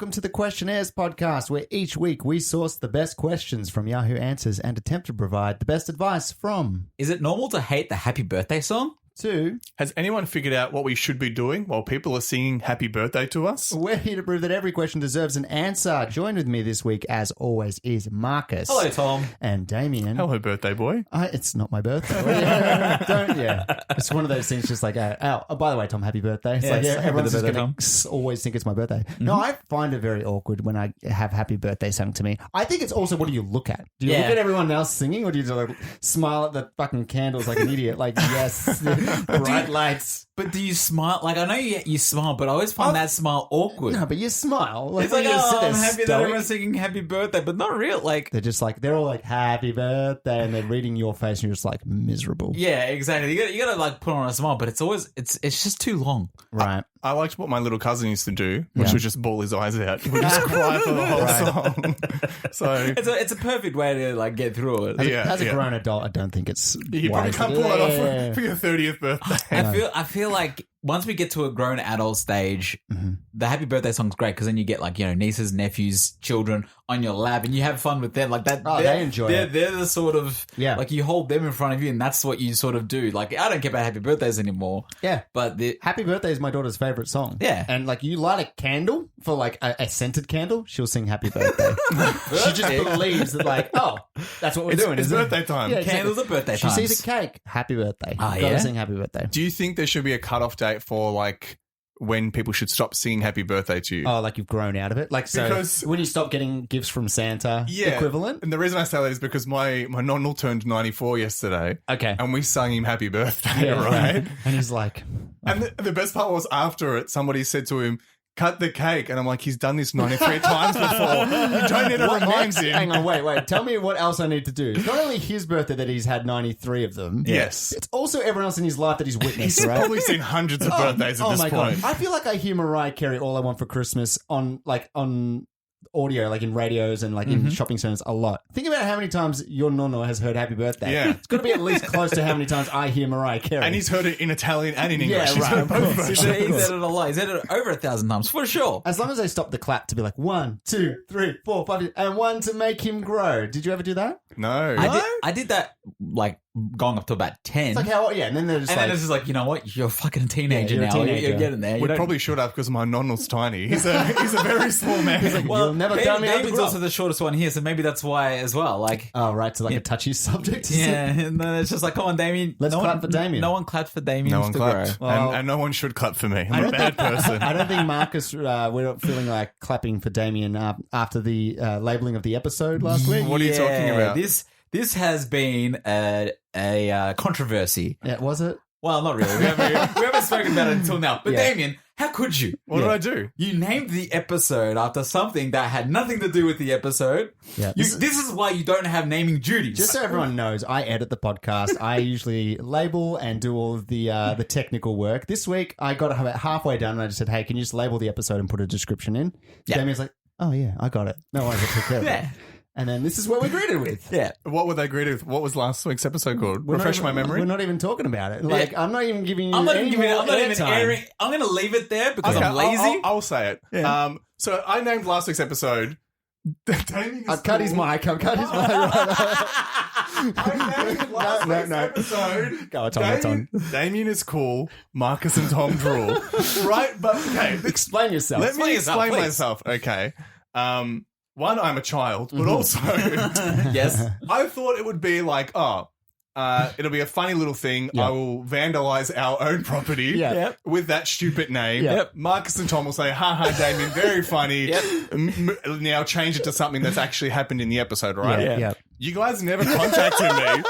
welcome to the Questionnaires podcast, where each week we source the best questions from Yahoo Answers and attempt to provide the best advice from... Is it normal to hate the happy birthday song? To... Has anyone figured out what we should be doing while people are singing happy birthday to us? We're here to prove that every question deserves an answer. Joined with me this week, as always, is Marcus. Hello, Tom. And Damien. Hello, birthday boy. It's not my birthday. It's one of those things just like, by the way, Tom, happy birthday. It's everyone's just going to always think it's my birthday. Mm-hmm. No, I find it very awkward when I have happy birthday sung to me. I think it's also, what do you look at? Do you look at everyone else singing, or do you just like smile at the fucking candles like an idiot? Like, yes, bright lights. But do you smile? Like, I know you smile, but I always find that smile awkward. No, but you smile. Like, it's like, I'm happy that everyone's singing happy birthday, but not real. Like, they're just like, they're all like, happy birthday, and they're reading your face, and you're just like, miserable. Yeah, exactly. You gotta like put on a smile, but it's always, it's just too long. Right. I liked what my little cousin used to do, which was just bawl his eyes out. He would just cry for the whole song. So it's a perfect way to like get through it. As a grown adult, I don't think it's you probably can't pull it off for your 30th birthday. I feel like once we get to a grown adult stage, the happy birthday song's great because then you get like, nieces, nephews, children on your lap and you have fun with them like that. Oh, they enjoy it. They're the sort of, like you hold them in front of you and that's what you sort of do. Like I don't care about happy birthdays anymore. Yeah. But happy birthday is my daughter's favorite song. Yeah. And like you light a candle for like a scented candle, she'll sing happy birthday. She just believes that like, that's what we're doing. It's birthday time. Yeah, candles are birthday time. times. She sees a cake. Happy birthday. Oh, Gotta sing happy birthday. Do you think there should be a cutoff date for like when people should stop singing happy birthday to you? Oh, like you've grown out of it? Like, so because when you stop getting gifts from Santa equivalent? And the reason I say that is because my nonnal turned 94 yesterday. Okay. And we sung him happy birthday, right? And he's like... And the best part was after it, somebody said to him, cut the cake. And I'm like, he's done this 93 times before. You don't need to remind him. Hang on, wait. Tell me what else I need to do. It's not only his birthday that he's had 93 of them. Yes. It's also everyone else in his life that he's witnessed, He's right? probably seen hundreds of birthdays at this point. God. I feel like I hear Mariah Carey All I Want for Christmas on audio, like in radios and like in shopping centers a lot. Think about how many times your nonno has heard happy birthday. Yeah. It's got to be at least close to how many times I hear Mariah Carey. And he's heard it in Italian and in English. Yeah, He's heard both He's said it a lot. He's said it over 1,000 times, for sure. As long as they stop the clap to be like 1, 2, 3, 4, 5, and 1 to make him grow. Did you ever do that? No. I did that like going up to about 10. It's like how, and then they're just then it's just like, you know what? You're a fucking teenager you're a now. teenager. You're getting there. We probably should have because my nonnal's tiny. He's a very small man. He's like, you'll never tell me how to David's grow. also the shortest one here, so maybe that's why as well. Like, oh, right. So like a touchy subject. Yeah, and then it's just like, come on, Damien. Let's clap for Damien. No one clapped for Damien. No one clapped. Well, and no one should clap for me. I'm a bad person. I don't think Marcus, we're not feeling like clapping for Damien after the labeling of the episode last week. What are you talking about? This has been a controversy. Yeah, was it? Well, not really. We haven't spoken about it until now. But Damien, how could you? What did I do? You named the episode after something that had nothing to do with the episode. Yeah. This is why you don't have naming duties. Just so everyone knows, I edit the podcast. I usually label and do all of the technical work. This week, I got about halfway done and I just said, hey, can you just label the episode and put a description in? Yeah. Damien's like, oh, yeah, I got it. No worries, I took care of it. And then this is what we greeted with. Yeah. What were they greeted with? What was last week's episode called? Refresh my memory. We're not even talking about it. Like, I'm not even giving you I'm going to leave it there because I'm lazy. I'll say it. Yeah. So I named last week's episode... I've cut his mic. I named last week's episode... Go on, Tom. Damien is cool. Marcus and Tom drool. Right? But, okay. Explain yourself. Let me explain myself. Okay. One, I'm a child, but also, yes, I thought it would be like, it'll be a funny little thing. Yep. I will vandalize our own property with that stupid name. Yep. Marcus and Tom will say, ha, Damien, very funny. Now change it to something that's actually happened in the episode, right? Yeah. You guys never contacted me.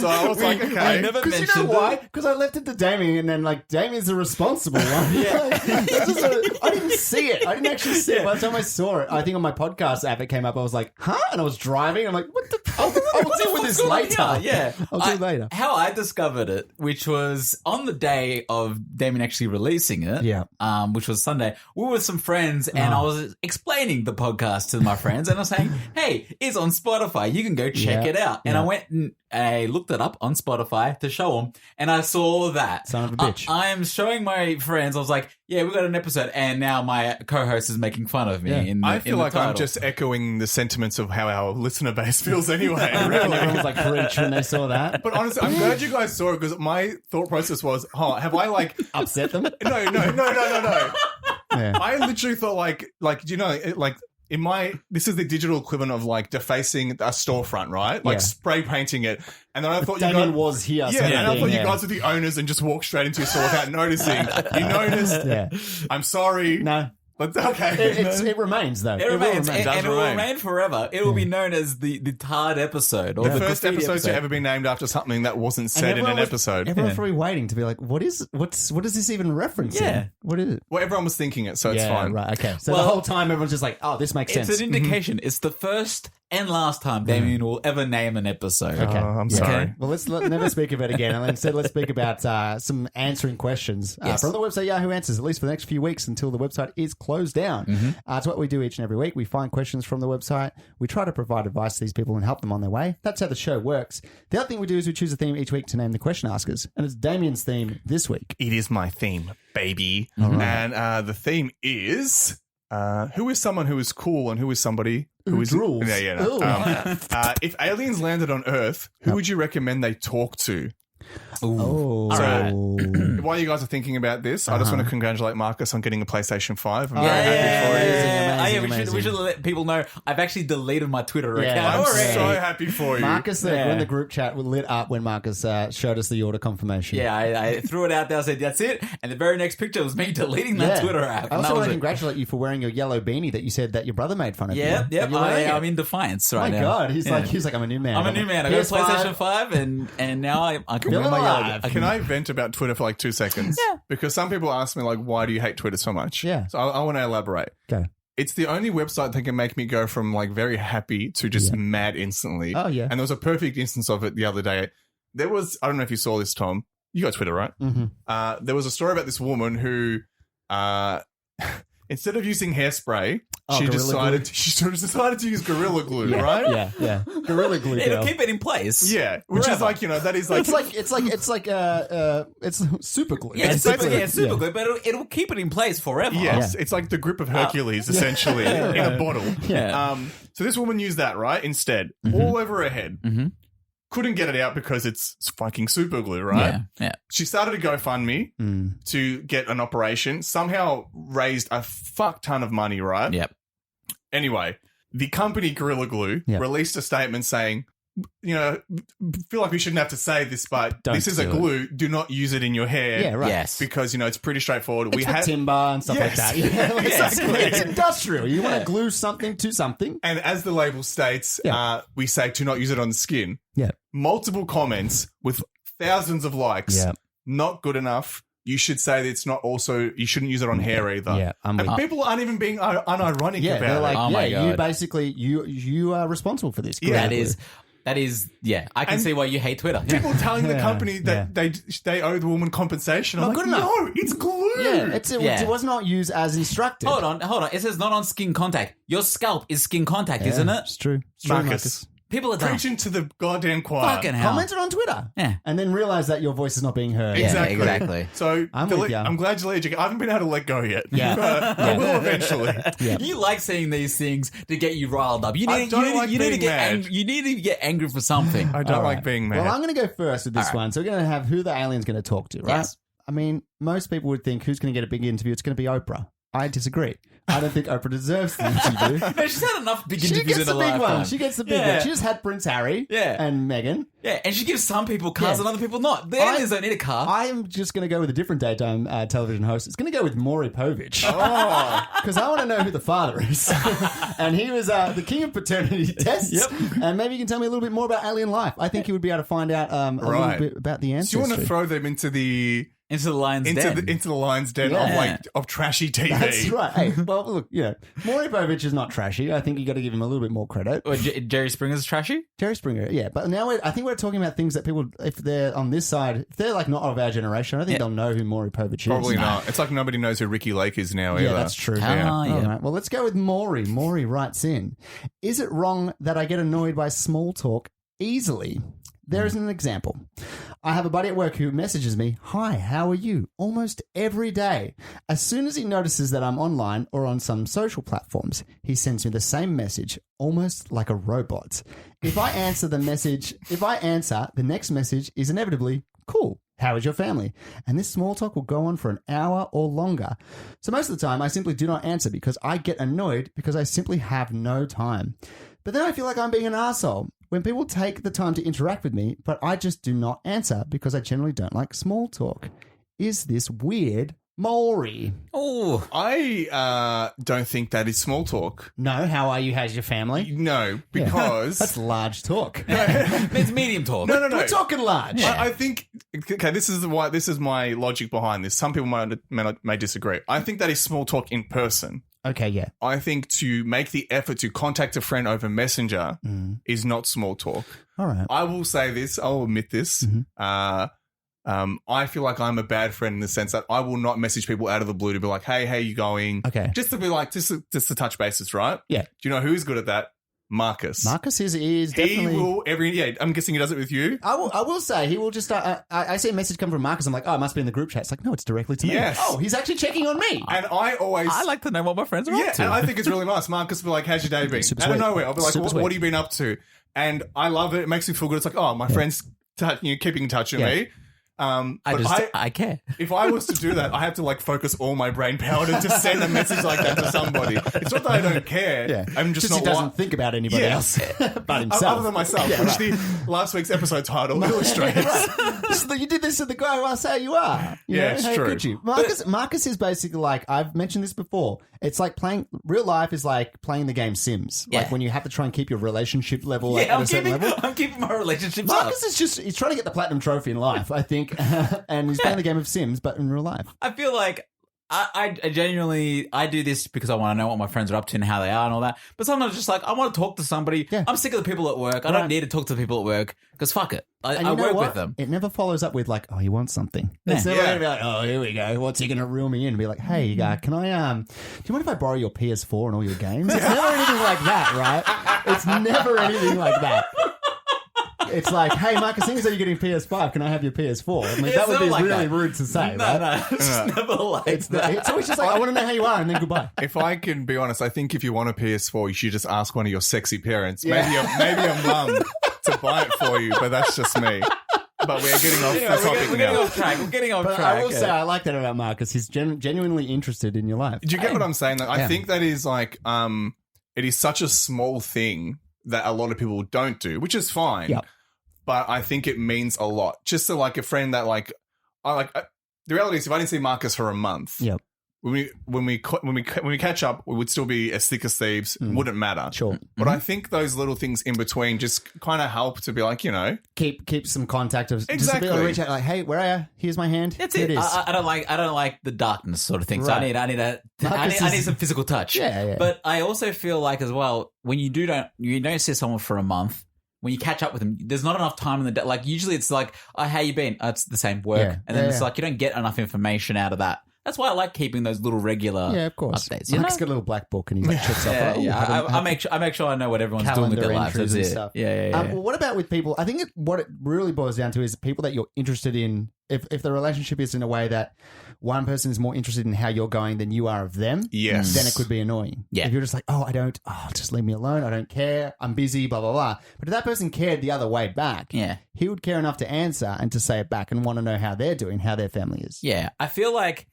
So I was like, okay. I never mentioned you know why? Because I left it to Damien, and then like Damien's the responsible one. I didn't see it. I didn't actually see it. By the time I saw it, I think on my podcast app it came up. I was like, huh? And I was driving. I'm like, what the? I'll deal with this later. Yeah, I'll do it later. How I discovered it, which was on the day of Damien actually releasing it, which was Sunday, we were with some friends, and I was explaining the podcast to my friends, and I was saying, hey, it's on Spotify. You can go check it out. And I went and I looked it up on Spotify to show them, and I saw that. Son of a bitch. I am showing my friends. I was like, yeah, we got an episode, and now my co-host is making fun of me. Yeah. I feel like I'm just echoing the sentiments of how our listener base feels anyway. And Really. everyone was like, preach when they saw that. But honestly, I'm glad you guys saw it because my thought process was, have I like Upset them? No. Yeah. I literally thought like you know, like in this is the digital equivalent of like defacing a storefront, right? Like spray painting it. And then I thought Damien was here. and I thought you guys were the owners and just walked straight into your store without noticing. You noticed. Yeah. I'm sorry. No. But okay. It remains, though. It remains, will remain. and it will remain forever. It will be known as the Tard episode, or The the first graffiti episode to ever be named after something that wasn't And said in an episode. Everyone's probably waiting to be like, what is this even referencing? Yeah. What is it? Well, everyone was thinking it, so it's fine. Right, okay. So Well, the whole time everyone's just like, oh, this makes sense. It's an indication. It's the first and last time Damien will ever name an episode. Okay. I'm Yeah. sorry. Okay. Well, let's never speak of it again. And instead, let's speak about some answering questions from the website Yahoo Answers, at least for the next few weeks until the website is closed down. It's what we do each and every week. We find questions from the website. We try to provide advice to these people and help them on their way. That's how the show works. The other thing we do is we choose a theme each week to name the question askers. And it's Damien's theme this week. It is my theme, baby. And the theme is who is someone who is cool and who is somebody who is drools. If aliens landed on Earth, who would you recommend they talk to? Oh. While you guys are thinking about this, I just want to congratulate Marcus on getting a PlayStation 5. I'm very Amazing, happy for you. amazing. We should let people know I've actually deleted my Twitter Yeah, account. I'm already. so happy for you. Marcus, when the group chat lit up when Marcus showed us the order confirmation. Yeah, I threw it out there. I said, that's it. And the very next picture was me deleting that Twitter app. I And also that want was to it. congratulate you for wearing your yellow beanie that you said that your brother made fun of you. Yep. And you're wearing it. I'm in defiance Oh right my now. God, he's like, I'm a new man. I'm a new man. I got a PlayStation 5 and now I can wear Feeling my alive. yellow. Can I vent about Twitter for like 2 seconds? Yeah. Because some people ask me, like, why do you hate Twitter so much? Yeah. So I want to elaborate. Okay. It's the only website that can make me go from like very happy to just mad instantly. Oh, yeah. And there was a perfect instance of it the other day. There was, I don't know if you saw this, Tom. You got Twitter, right? Mm-hmm. There was a story about this woman who, instead of using hairspray, she decided to use Gorilla Glue, right? Yeah. Gorilla Glue. It'll girl. keep it in place. Yeah, which is like, that is like it's super glue. Yeah, it's basically. super good, but it'll keep it in place forever. Yes, it's like the grip of Hercules, essentially, in a bottle. Yeah. So this woman used that, right? Instead, all over her head. Couldn't get it out because it's fucking super glue, right? Yeah. She started a GoFundMe to get an operation, somehow raised a fuck ton of money, right? Yep. Anyway, the company Gorilla Glue released a statement saying, you know, feel like we shouldn't have to say this, but this is a glue. Do not use it in your hair. Yeah, right. Yes. Because, you know, it's pretty straightforward. It's for timber and stuff like that. Yeah, like, Exactly. It's industrial. You want to glue something to something. And as the label states, we say to not use it on the skin. Yeah. Multiple comments with thousands of likes. Yeah. Not good enough. You should say that it's not also, you shouldn't use it on hair either. Yeah, and people aren't even being unironic Yeah, about they're like, it. Oh my God. you basically, you are responsible for this. Yeah. That is, I can And see why you hate Twitter. People telling the company that they owe the woman compensation. I'm Not like, good enough. no, it's glue. Yeah, it was not used as instructed. Hold on. It says not on skin contact. Your scalp is skin contact, isn't it? It's true. It's true, Marcus. People are dumb. Preaching to the goddamn choir. Fucking hell. Commented on Twitter. Yeah. And then realize that your voice is not being heard. Yeah. Exactly. exactly. So I'm with ya. I'm glad you let you. I haven't been able to let go yet. Yeah. But I will eventually. Yeah. You like seeing these things to get you riled up. You I need, don't you need, like you need to being get mad. angry. You need to get angry for something. I don't All like right. being mad. Well, I'm going to go first with this one. So we're going to have who the alien's going to talk to, right? Yes. I mean, most people would think who's going to get a big interview? It's going to be Oprah. I disagree. I don't think Oprah deserves the interview. No, she's had enough big She interviews gets in the her big lifetime. one. She gets the big Yeah. one. She just had Prince Harry and Meghan. Yeah, and she gives some people cars Yeah. and other people not. The aliens don't need a car. I am just going to go with a different daytime television host. It's going to go with Maury Povich. Oh, Because I want to know who the father is. And he was the king of paternity tests. Yep. And maybe you can tell me a little bit more about alien life. I think he would be able to find out a little bit about the answers. do you want to throw them into the Into the lion's den. into the lion's den Yeah. of trashy TV? That's right. Hey, well, look, Maury Povich is not trashy. I think you got to give him a little bit more credit. Or Jerry Springer's trashy? Jerry Springer, yeah. But now I think we're talking about things that people, if they're on this side, if they're like not of our generation, I don't think they'll know who Maury Povich is. Probably not. It's like nobody knows who Ricky Lake is now either. Yeah, that's true. Yeah. All right. Well, let's go with Maury. Maury writes in, is it wrong that I get annoyed by small talk easily? There is an example. I have a buddy at work who messages me, "Hi, how are you?" almost every day. As soon as he notices that I'm online or on some social platforms, he sends me the same message, almost like a robot. If I answer, the next message is inevitably, "Cool. How is your family?" And this small talk will go on for an hour or longer. So most of the time, I simply do not answer because I get annoyed because I simply have no time. But then I feel like I'm being an arsehole when people take the time to interact with me, but I just do not answer because I generally don't like small talk. Is this weird, Maury? Oh, I don't think that is small talk. No, how are you? How's your family? No, because that's large talk. It's medium talk. No. We're talking large. I think this is my logic behind this. Some people may disagree. I think that is small talk in person. Okay, yeah. I think to make the effort to contact a friend over Messenger is not small talk. All right. I will say this. I'll admit this. I feel like I'm a bad friend in the sense that I will not message people out of the blue to be like, "Hey, how you going?" Okay. Just to be like, just to touch bases, right? Yeah. Do you know who's good at that? Marcus. Marcus is definitely. He will I'm guessing he does it with you. I will say he will just. I see a message come from Marcus. I'm like, oh, it must be in the group chat. It's like, no, it's directly to me. Yes. Oh, he's actually checking on me. And I like to know what my friends are up to. And I think it's really nice. Marcus will be like, "How's your day been?" Out of nowhere, I'll be like, what have you been up to? And I love it. It makes me feel good. It's like, oh, my friend's keeping in touch with me. I care. If I was to do that, I have to like focus all my brain power to just send a message like that to somebody. It's not that I don't care. Yeah. I'm just not. He doesn't think about anybody else but himself. Other than myself, which the last week's episode title illustrates. So you did this to the guy who asked how you are. It's how true. Could you? Marcus is basically like, I've mentioned this before. It's like real life is like playing the game Sims. Yeah. Like when you have to try and keep your relationship level at a certain level. I'm keeping my relationships Marcus up. he's trying to get the platinum trophy in life, I think. And he's playing the game of Sims, but in real life. I feel like I genuinely do this because I want to know what my friends are up to and how they are and all that. But sometimes just like I want to talk to somebody. Yeah. I'm sick of the people at work. I don't need to talk to the people at work because fuck it. I work with them. It never follows up with like, oh, he wants something. Yeah. It's never going to be like, oh, here we go. What's he going to reel me in? And be like, hey, can I? Do you mind if I borrow your PS4 and all your games? It's never anything like that, right? It's never anything like that. It's like, hey, Marcus, seeing as though you're getting PS5, can I have your PS4? I mean, that would be like really rude to say, right? No, it's just never like that. It's always just like, I want to know how you are, and then goodbye. If I can be honest, I think if you want a PS4, you should just ask one of your sexy parents, maybe your mum, to buy it for you. But that's just me. But we're getting off the topic We're getting off track. We're getting off track. I will say, I like that about Marcus. He's genuinely interested in your life. Do you get what I'm saying? I think that is like, it is such a small thing that a lot of people don't do, which is fine. Yep. But I think it means a lot. Just to like a friend that like, the reality is if I didn't see Marcus for a month, yep. when we catch up, we would still be as thick as thieves. Wouldn't matter. Sure. But I think those little things in between just kind of help to be like, keep some contact of exactly. Just be able to reach out like, hey, where are you? Here's my hand. That's Here it. it is. I don't like the darkness sort of thing. So Right. I need some physical touch. Yeah. But I also feel like as well when you don't see someone for a month. When you catch up with them, there's not enough time in the day. Like usually it's like, oh, how you been? Oh, it's the same work. Yeah. And then it's like you don't get enough information out of that. That's why I like keeping those little regular of course. updates. Mark's got a little black book and he like checks off. I make sure I know what everyone's doing with their lives. That's it. Stuff. Yeah. Well, what about with people? I think what it really boils down to is people that you're interested in. If the relationship is in a way that one person is more interested in how you're going than you are of them, yes, then it could be annoying. Yeah. If you're just like, just leave me alone. I don't care. I'm busy, blah, blah, blah. But if that person cared the other way back, he would care enough to answer and to say it back and want to know how they're doing, how their family is. Yeah. I feel like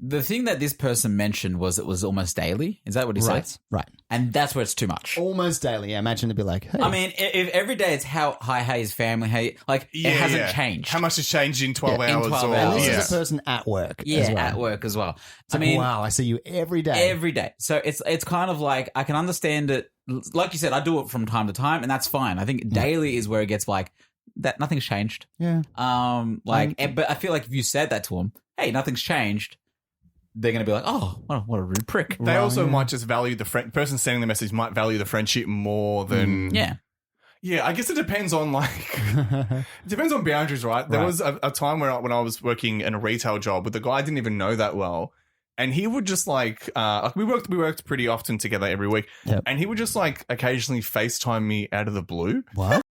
the thing that this person mentioned was it was almost daily. Is that what he said? Right. And that's where it's too much. Almost daily. Yeah, imagine to be like, hey. I mean, if every day it's how his family, it hasn't changed. How much has changed in 12 hours? In 12 and hours. this is a person at work. Yeah, as well. at work as well. It's like, wow, I see you every day. Every day. So it's kind of like, I can understand it. Like you said, I do it from time to time, and that's fine. I think daily is where it gets like, that nothing's changed. Yeah. But I feel like if you said that to them, hey, nothing's changed, they're going to be like, oh, what a rude prick. They also might just value the person sending the message might value the friendship more than... Yeah. Yeah, I guess it depends on it depends on boundaries, right? There was a time when I was working in a retail job with a guy I didn't even know that well. And he would just we worked pretty often together every week. Yep. And he would just occasionally FaceTime me out of the blue. What?